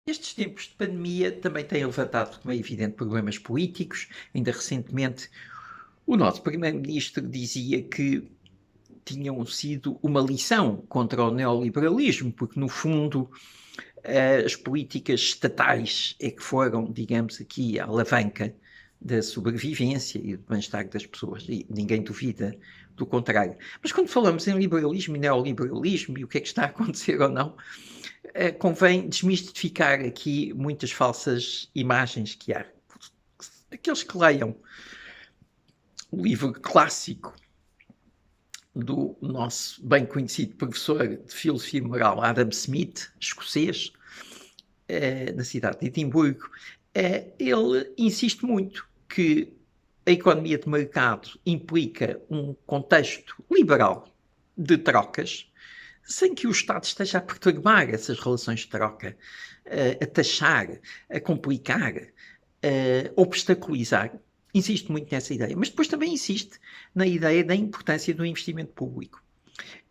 Estes tempos de pandemia também têm levantado, como é evidente, problemas políticos. Ainda recentemente, o nosso primeiro-ministro dizia que tinham sido uma lição contra o neoliberalismo, porque, no fundo, as políticas estatais é que foram, digamos aqui, a alavanca da sobrevivência e do bem-estar das pessoas, e ninguém duvida do contrário. Mas quando falamos em liberalismo e neoliberalismo e o que é que está a acontecer ou não, convém desmistificar aqui muitas falsas imagens que há. Aqueles que leiam o livro clássico do nosso bem conhecido professor de filosofia moral Adam Smith, escocês, na cidade de Edimburgo, ele insiste muito que a economia de mercado implica um contexto liberal de trocas, sem que o Estado esteja a perturbar essas relações de troca, a taxar, a complicar, a obstaculizar. Insiste muito nessa ideia, mas depois também insiste na ideia da importância do investimento público.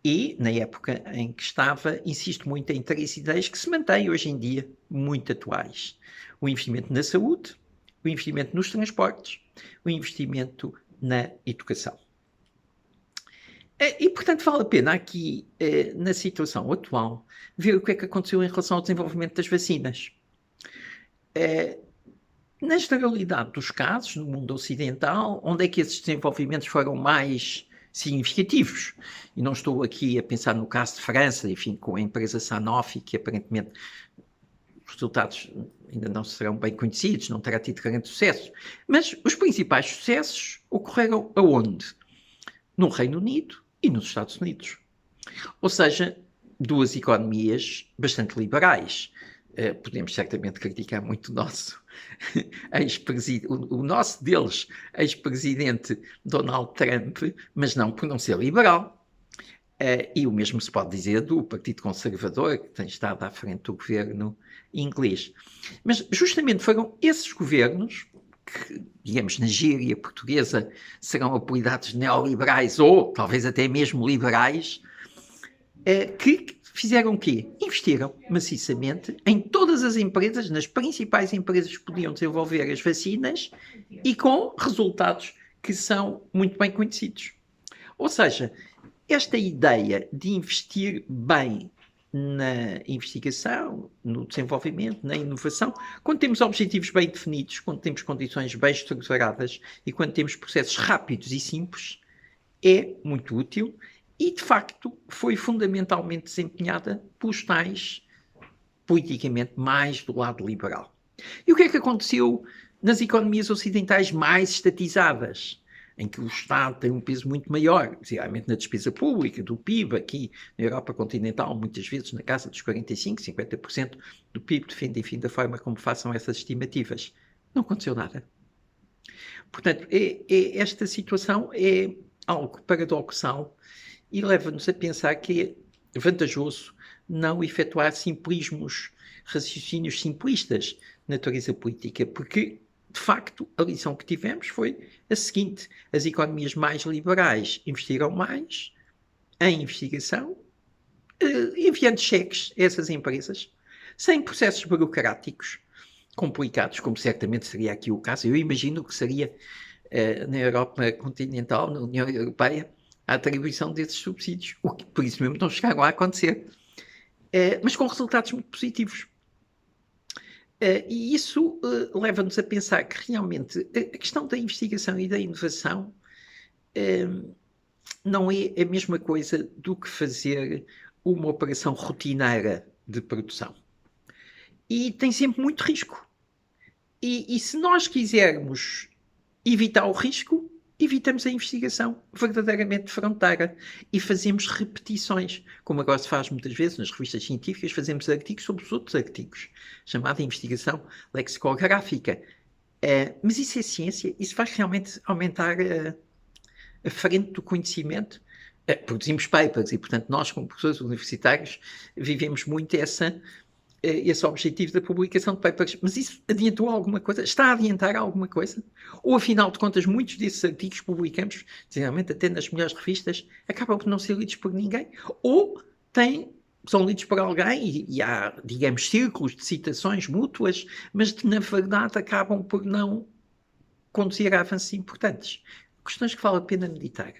E, na época em que estava, insiste muito em três ideias que se mantêm hoje em dia muito atuais. O investimento na saúde, o investimento nos transportes, o investimento na educação. E, portanto, vale a pena aqui, na situação atual, ver o que é que aconteceu em relação ao desenvolvimento das vacinas. Na generalidade dos casos, no mundo ocidental, onde é que esses desenvolvimentos foram mais significativos? E não estou aqui a pensar no caso de França, enfim, com a empresa Sanofi, que aparentemente os resultados ainda não serão bem conhecidos, não terá tido grande sucesso. Mas os principais sucessos ocorreram aonde? No Reino Unido e nos Estados Unidos. Ou seja, duas economias bastante liberais. Podemos certamente criticar muito o nosso o nosso deles, ex-presidente Donald Trump, mas não por não ser liberal. E o mesmo se pode dizer do Partido Conservador, que tem estado à frente do governo inglês. Mas justamente foram esses governos que, digamos, na gíria portuguesa, serão apelidados neoliberais ou talvez até mesmo liberais, que fizeram o quê? Investiram maciçamente em todas as empresas, nas principais empresas que podiam desenvolver as vacinas e com resultados que são muito bem conhecidos. Ou seja, esta ideia de investir bem na investigação, no desenvolvimento, na inovação, quando temos objetivos bem definidos, quando temos condições bem estruturadas e quando temos processos rápidos e simples, é muito útil e, de facto, foi fundamentalmente desempenhada pelos tais, politicamente, mais do lado liberal. E o que é que aconteceu nas economias ocidentais mais estatizadas, em que o Estado tem um peso muito maior, especialmente na despesa pública, do PIB, aqui na Europa continental, muitas vezes na casa dos 45%, 50% do PIB, depende, enfim, da forma como façam essas estimativas. Não aconteceu nada. Portanto, esta situação é algo paradoxal e leva-nos a pensar que é vantajoso não efetuar simplismos, raciocínios simplistas de natureza política, porque, de facto, a lição que tivemos foi a seguinte: as economias mais liberais investiram mais em investigação, enviando cheques a essas empresas, sem processos burocráticos complicados, como certamente seria aqui o caso. Eu imagino que seria na Europa continental, na União Europeia, a atribuição desses subsídios, o que por isso mesmo não chegaram a acontecer, mas com resultados muito positivos. E isso leva-nos a pensar que realmente a questão da investigação e da inovação não é a mesma coisa do que fazer uma operação rotineira de produção. E tem sempre muito risco. E se nós quisermos evitar o risco, evitamos a investigação verdadeiramente de fronteira e fazemos repetições, como agora se faz muitas vezes nas revistas científicas, fazemos artigos sobre os outros artigos, chamada investigação lexicográfica. Mas isso é ciência? Isso vai realmente aumentar a frente do conhecimento? Produzimos papers e, portanto, nós, como professores universitários, vivemos muito esse objetivo da publicação de papers. Mas isso adiantou alguma coisa? Está a adiantar alguma coisa? Ou, afinal de contas, muitos desses artigos que publicamos, geralmente até nas melhores revistas, acabam por não ser lidos por ninguém? Ou têm são lidos por alguém e há, digamos, círculos de citações mútuas, mas que na verdade acabam por não conduzir a avanços importantes. Questões que vale a pena meditar.